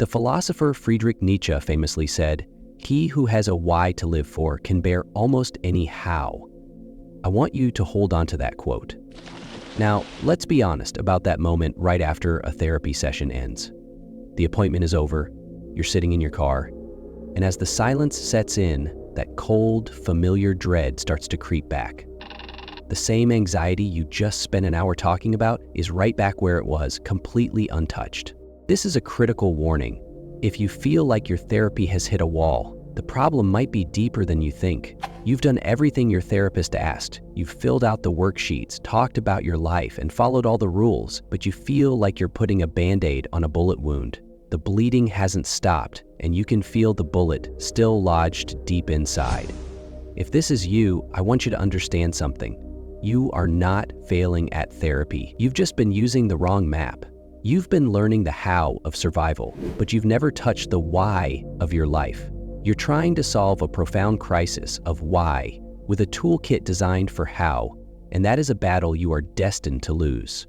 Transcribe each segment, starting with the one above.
The philosopher Friedrich Nietzsche famously said, "He who has a why to live for can bear almost any how." I want you to hold on to that quote. Now, let's be honest about that moment right after a therapy session ends. The appointment is over, you're sitting in your car, and as the silence sets in, that cold, familiar dread starts to creep back. The same anxiety you just spent an hour talking about is right back where it was, completely untouched. This is a critical warning. If you feel like your therapy has hit a wall, the problem might be deeper than you think. You've done everything your therapist asked. You've filled out the worksheets, talked about your life, and followed all the rules, but you feel like you're putting a Band-Aid on a bullet wound. The bleeding hasn't stopped, and you can feel the bullet still lodged deep inside. If this is you, I want you to understand something. You are not failing at therapy. You've just been using the wrong map. You've been learning the how of survival, but you've never touched the why of your life. You're trying to solve a profound crisis of why with a toolkit designed for how, and that is a battle you are destined to lose.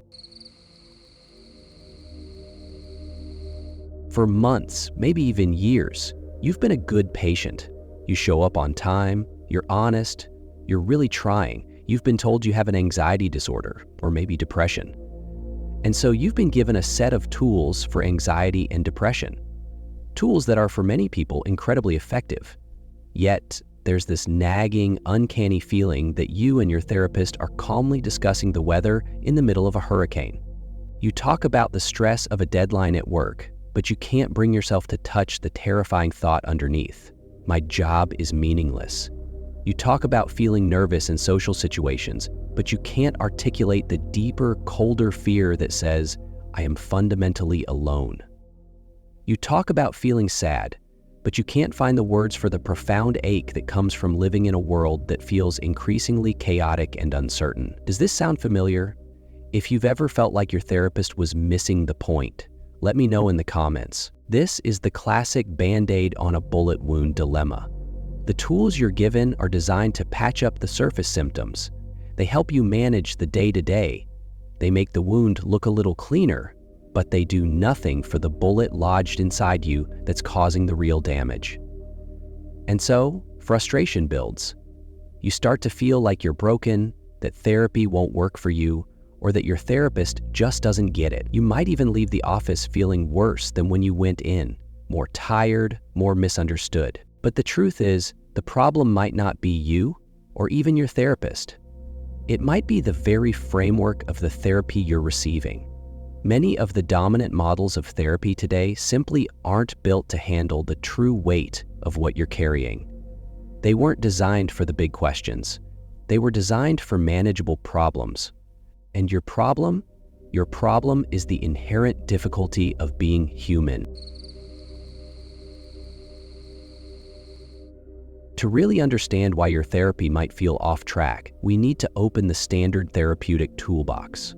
For months, maybe even years, you've been a good patient. You show up on time, you're honest, you're really trying. You've been told you have an anxiety disorder or maybe depression. And so you've been given a set of tools for anxiety and depression. Tools that are for many people incredibly effective. Yet, there's this nagging, uncanny feeling that you and your therapist are calmly discussing the weather in the middle of a hurricane. You talk about the stress of a deadline at work, but you can't bring yourself to touch the terrifying thought underneath. My job is meaningless. You talk about feeling nervous in social situations, but you can't articulate the deeper, colder fear that says, I am fundamentally alone. You talk about feeling sad, but you can't find the words for the profound ache that comes from living in a world that feels increasingly chaotic and uncertain. Does this sound familiar? If you've ever felt like your therapist was missing the point, let me know in the comments. This is the classic Band-Aid on a bullet wound dilemma. The tools you're given are designed to patch up the surface symptoms. They help you manage the day-to-day. They make the wound look a little cleaner, but they do nothing for the bullet lodged inside you that's causing the real damage. And so, frustration builds. You start to feel like you're broken, that therapy won't work for you, or that your therapist just doesn't get it. You might even leave the office feeling worse than when you went in, more tired, more misunderstood. But the truth is, the problem might not be you or even your therapist. It might be the very framework of the therapy you're receiving. Many of the dominant models of therapy today simply aren't built to handle the true weight of what you're carrying. They weren't designed for the big questions. They were designed for manageable problems. And your problem is the inherent difficulty of being human. To really understand why your therapy might feel off track, we need to open the standard therapeutic toolbox.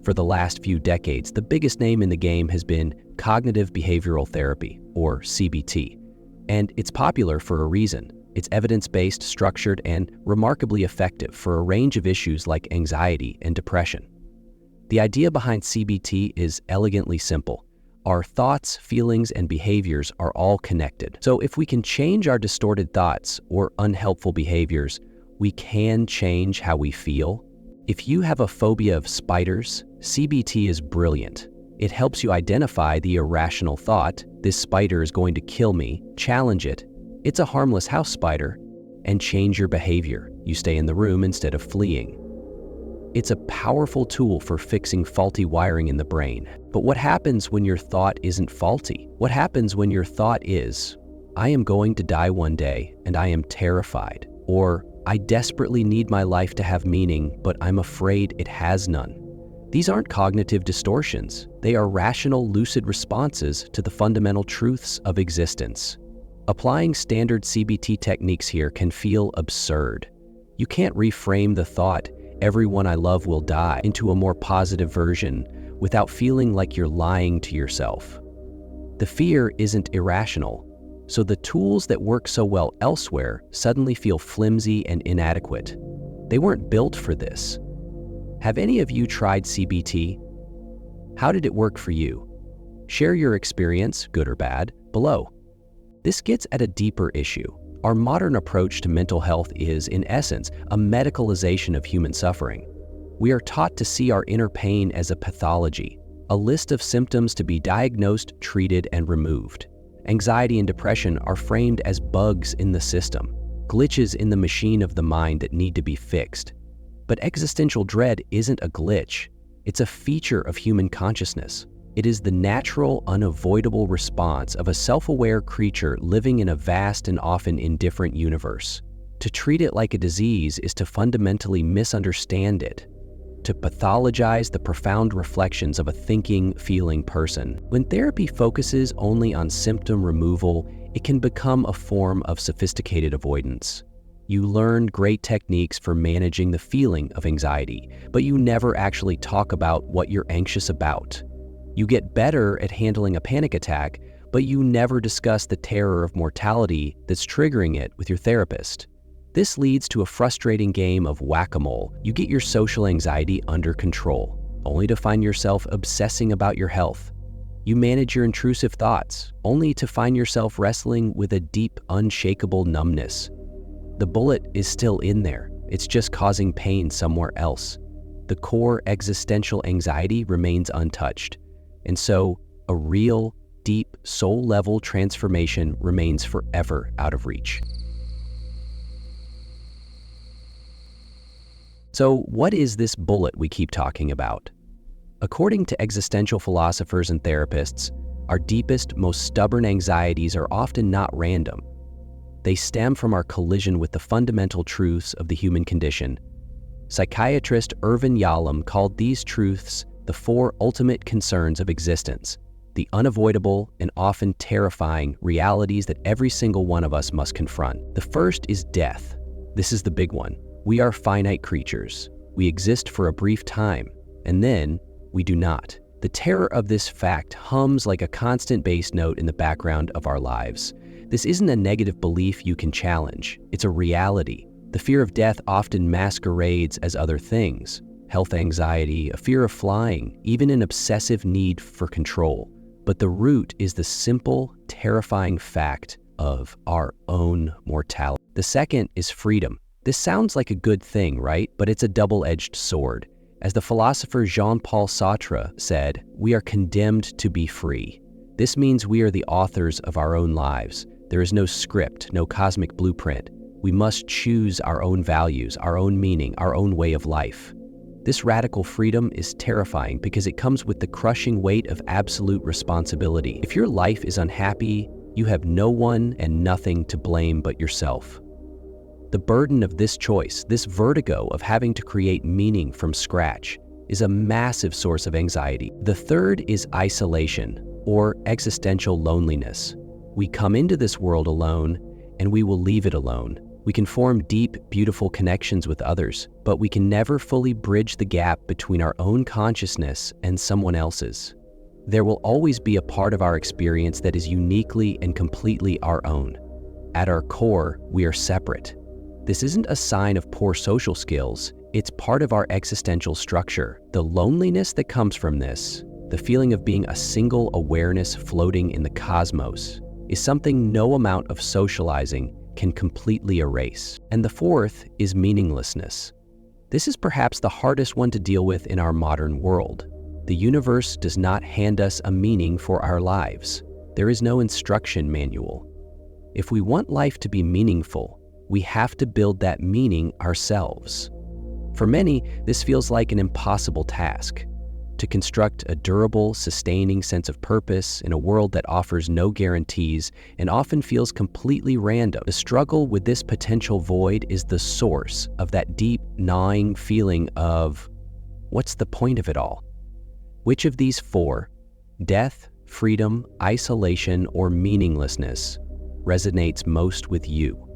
For the last few decades, the biggest name in the game has been cognitive behavioral therapy, or CBT. And it's popular for a reason. It's evidence-based, structured, and remarkably effective for a range of issues like anxiety and depression. The idea behind CBT is elegantly simple. Our thoughts, feelings, and behaviors are all connected. So if we can change our distorted thoughts or unhelpful behaviors, we can change how we feel. If you have a phobia of spiders, CBT is brilliant. It helps you identify the irrational thought, this spider is going to kill me, challenge it, it's a harmless house spider, and change your behavior. You stay in the room instead of fleeing. It's a powerful tool for fixing faulty wiring in the brain. But what happens when your thought isn't faulty? What happens when your thought is, I am going to die one day and I am terrified, or I desperately need my life to have meaning, but I'm afraid it has none. These aren't cognitive distortions. They are rational, lucid responses to the fundamental truths of existence. Applying standard CBT techniques here can feel absurd. You can't reframe the thought, everyone I love will die, into a more positive version without feeling like you're lying to yourself. The fear isn't irrational, so the tools that work so well elsewhere suddenly feel flimsy and inadequate. They weren't built for this. Have any of you tried CBT? How did it work for you? Share your experience, good or bad, below. This gets at a deeper issue. Our modern approach to mental health is, in essence, a medicalization of human suffering. We are taught to see our inner pain as a pathology, a list of symptoms to be diagnosed, treated, and removed. Anxiety and depression are framed as bugs in the system, glitches in the machine of the mind that need to be fixed. But existential dread isn't a glitch. It's a feature of human consciousness. It is the natural, unavoidable response of a self-aware creature living in a vast and often indifferent universe. To treat it like a disease is to fundamentally misunderstand it, to pathologize the profound reflections of a thinking, feeling person. When therapy focuses only on symptom removal, it can become a form of sophisticated avoidance. You learn great techniques for managing the feeling of anxiety, but you never actually talk about what you're anxious about. You get better at handling a panic attack, but you never discuss the terror of mortality that's triggering it with your therapist. This leads to a frustrating game of whack-a-mole. You get your social anxiety under control, only to find yourself obsessing about your health. You manage your intrusive thoughts, only to find yourself wrestling with a deep, unshakable numbness. The bullet is still in there. It's just causing pain somewhere else. The core existential anxiety remains untouched. And so, a real, deep, soul-level transformation remains forever out of reach. So, what is this bullet we keep talking about? According to existential philosophers and therapists, our deepest, most stubborn anxieties are often not random. They stem from our collision with the fundamental truths of the human condition. Psychiatrist Irvin Yalom called these truths the four ultimate concerns of existence, the unavoidable and often terrifying realities that every single one of us must confront. The first is death. This is the big one. We are finite creatures. We exist for a brief time, and then we do not. The terror of this fact hums like a constant bass note in the background of our lives. This isn't a negative belief you can challenge. It's a reality. The fear of death often masquerades as other things: health anxiety, a fear of flying, even an obsessive need for control. But the root is the simple, terrifying fact of our own mortality. The second is freedom. This sounds like a good thing, right? But it's a double-edged sword. As the philosopher Jean-Paul Sartre said, we are condemned to be free. This means we are the authors of our own lives. There is no script, no cosmic blueprint. We must choose our own values, our own meaning, our own way of life. This radical freedom is terrifying because it comes with the crushing weight of absolute responsibility. If your life is unhappy, you have no one and nothing to blame but yourself. The burden of this choice, this vertigo of having to create meaning from scratch, is a massive source of anxiety. The third is isolation, or existential loneliness. We come into this world alone, and we will leave it alone. We can form deep, beautiful connections with others, but we can never fully bridge the gap between our own consciousness and someone else's. There will always be a part of our experience that is uniquely and completely our own. At our core, we are separate. This isn't a sign of poor social skills, it's part of our existential structure. The loneliness that comes from this, the feeling of being a single awareness floating in the cosmos, is something no amount of socializing can completely erase. And the fourth is meaninglessness. This is perhaps the hardest one to deal with in our modern world. The universe does not hand us a meaning for our lives. There is no instruction manual. If we want life to be meaningful, we have to build that meaning ourselves. For many, this feels like an impossible task. To construct a durable, sustaining sense of purpose in a world that offers no guarantees and often feels completely random. The struggle with this potential void is the source of that deep, gnawing feeling of, what's the point of it all? Which of these four, death, freedom, isolation, or meaninglessness, resonates most with you?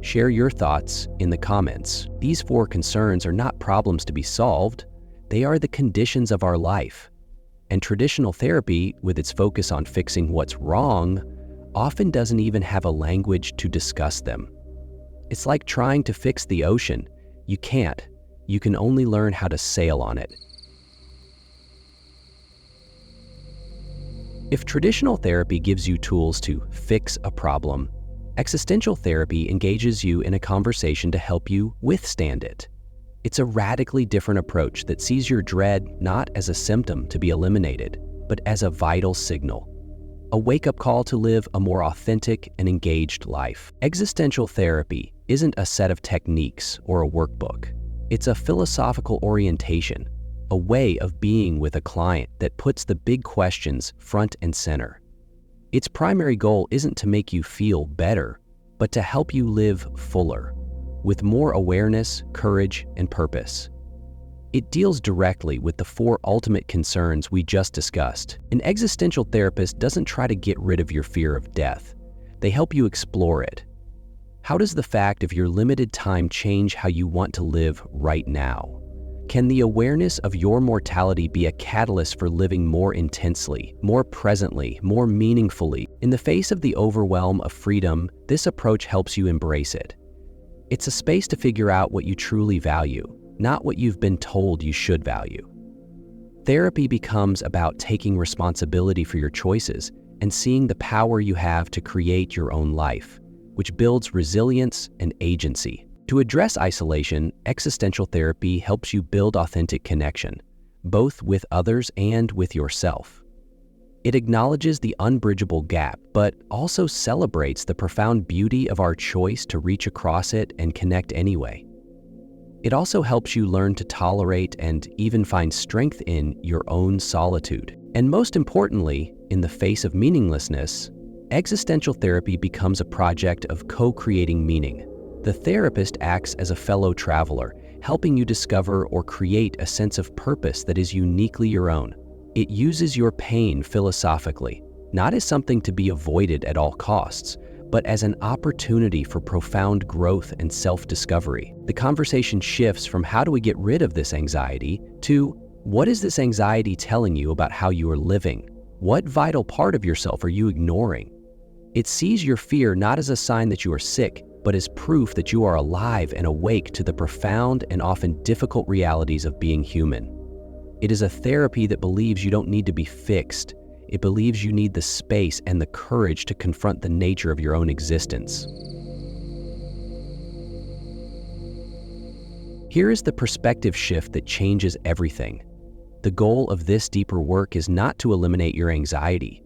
Share your thoughts in the comments. These four concerns are not problems to be solved. They are the conditions of our life. And traditional therapy, with its focus on fixing what's wrong, often doesn't even have a language to discuss them. It's like trying to fix the ocean. You can't. You can only learn how to sail on it. If traditional therapy gives you tools to fix a problem, existential therapy engages you in a conversation to help you withstand it. It's a radically different approach that sees your dread not as a symptom to be eliminated, but as a vital signal, a wake-up call to live a more authentic and engaged life. Existential therapy isn't a set of techniques or a workbook. It's a philosophical orientation, a way of being with a client that puts the big questions front and center. Its primary goal isn't to make you feel better, but to help you live fuller, with more awareness, courage, and purpose. It deals directly with the 4 ultimate concerns we just discussed. An existential therapist doesn't try to get rid of your fear of death. They help you explore it. How does the fact of your limited time change how you want to live right now? Can the awareness of your mortality be a catalyst for living more intensely, more presently, more meaningfully? In the face of the overwhelm of freedom, this approach helps you embrace it. It's a space to figure out what you truly value, not what you've been told you should value. Therapy becomes about taking responsibility for your choices and seeing the power you have to create your own life, which builds resilience and agency. To address isolation, existential therapy helps you build authentic connection, both with others and with yourself. It acknowledges the unbridgeable gap, but also celebrates the profound beauty of our choice to reach across it and connect anyway. It also helps you learn to tolerate and even find strength in your own solitude. And most importantly, in the face of meaninglessness, existential therapy becomes a project of co-creating meaning. The therapist acts as a fellow traveler, helping you discover or create a sense of purpose that is uniquely your own. It uses your pain philosophically, not as something to be avoided at all costs, but as an opportunity for profound growth and self-discovery. The conversation shifts from how do we get rid of this anxiety to what is this anxiety telling you about how you are living? What vital part of yourself are you ignoring? It sees your fear not as a sign that you are sick, but as proof that you are alive and awake to the profound and often difficult realities of being human. It is a therapy that believes you don't need to be fixed. It believes you need the space and the courage to confront the nature of your own existence. Here is the perspective shift that changes everything. The goal of this deeper work is not to eliminate your anxiety.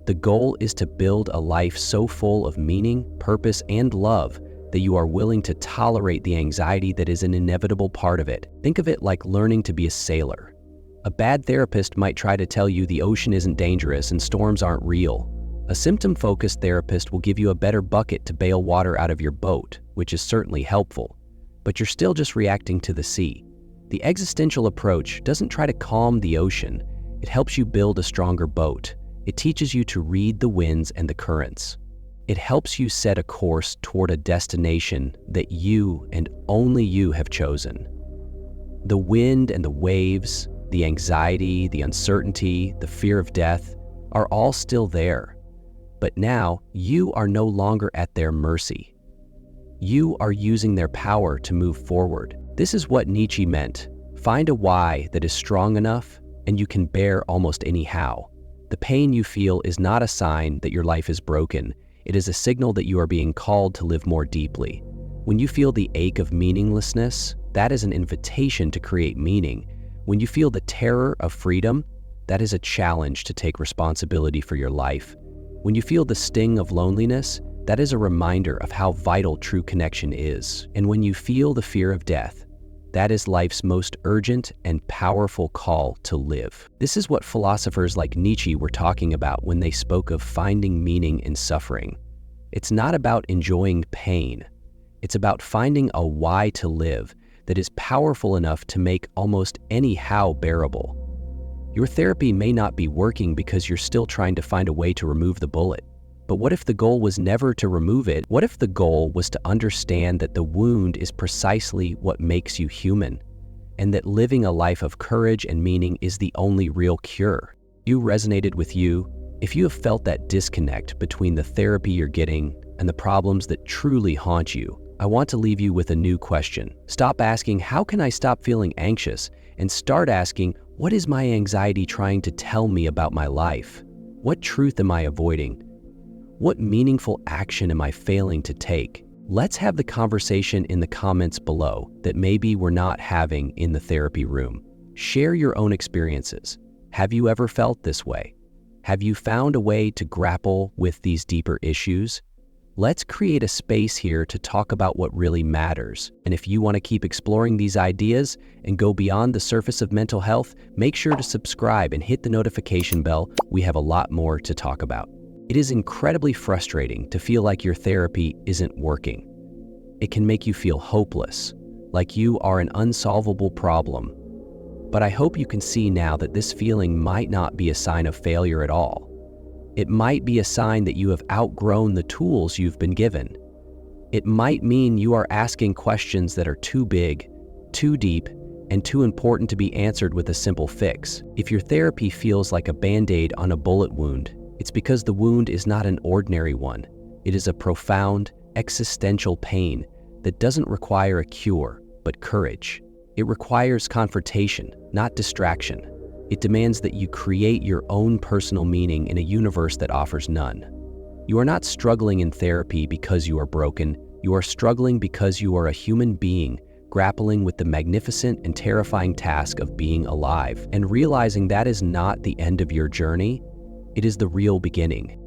The goal is to build a life so full of meaning, purpose, and love that you are willing to tolerate the anxiety that is an inevitable part of it. Think of it like learning to be a sailor. A bad therapist might try to tell you the ocean isn't dangerous and storms aren't real. A symptom-focused therapist will give you a better bucket to bail water out of your boat, which is certainly helpful, but you're still just reacting to the sea. The existential approach doesn't try to calm the ocean. It helps you build a stronger boat. It teaches you to read the winds and the currents. It helps you set a course toward a destination that you and only you have chosen. The wind and the waves, the anxiety, the uncertainty, the fear of death are all still there. But now you are no longer at their mercy. You are using their power to move forward. This is what Nietzsche meant. Find a why that is strong enough and you can bear almost any how. The pain you feel is not a sign that your life is broken. It is a signal that you are being called to live more deeply. When you feel the ache of meaninglessness, that is an invitation to create meaning. When you feel the terror of freedom, that is a challenge to take responsibility for your life. When you feel the sting of loneliness, that is a reminder of how vital true connection is. And when you feel the fear of death, that is life's most urgent and powerful call to live. This is what philosophers like Nietzsche were talking about when they spoke of finding meaning in suffering. It's not about enjoying pain. It's about finding a why to live that is powerful enough to make almost any how bearable. Your therapy may not be working because you're still trying to find a way to remove the bullet. But what if the goal was never to remove it? What if the goal was to understand that the wound is precisely what makes you human, and that living a life of courage and meaning is the only real cure? If you resonated with you, if you have felt that disconnect between the therapy you're getting and the problems that truly haunt you, I want to leave you with a new question. Stop asking, how can I stop feeling anxious? And start asking, what is my anxiety trying to tell me about my life? What truth am I avoiding? What meaningful action am I failing to take? Let's have the conversation in the comments below that maybe we're not having in the therapy room. Share your own experiences. Have you ever felt this way? Have you found a way to grapple with these deeper issues? Let's create a space here to talk about what really matters. And if you want to keep exploring these ideas and go beyond the surface of mental health, make sure to subscribe and hit the notification bell. We have a lot more to talk about. It is incredibly frustrating to feel like your therapy isn't working. It can make you feel hopeless, like you are an unsolvable problem. But I hope you can see now that this feeling might not be a sign of failure at all. It might be a sign that you have outgrown the tools you've been given. It might mean you are asking questions that are too big, too deep, and too important to be answered with a simple fix. If your therapy feels like a band-aid on a bullet wound, it's because the wound is not an ordinary one. It is a profound, existential pain that doesn't require a cure, but courage. It requires confrontation, not distraction. It demands that you create your own personal meaning in a universe that offers none. You are not struggling in therapy because you are broken. You are struggling because you are a human being grappling with the magnificent and terrifying task of being alive. And realizing that is not the end of your journey, it is the real beginning.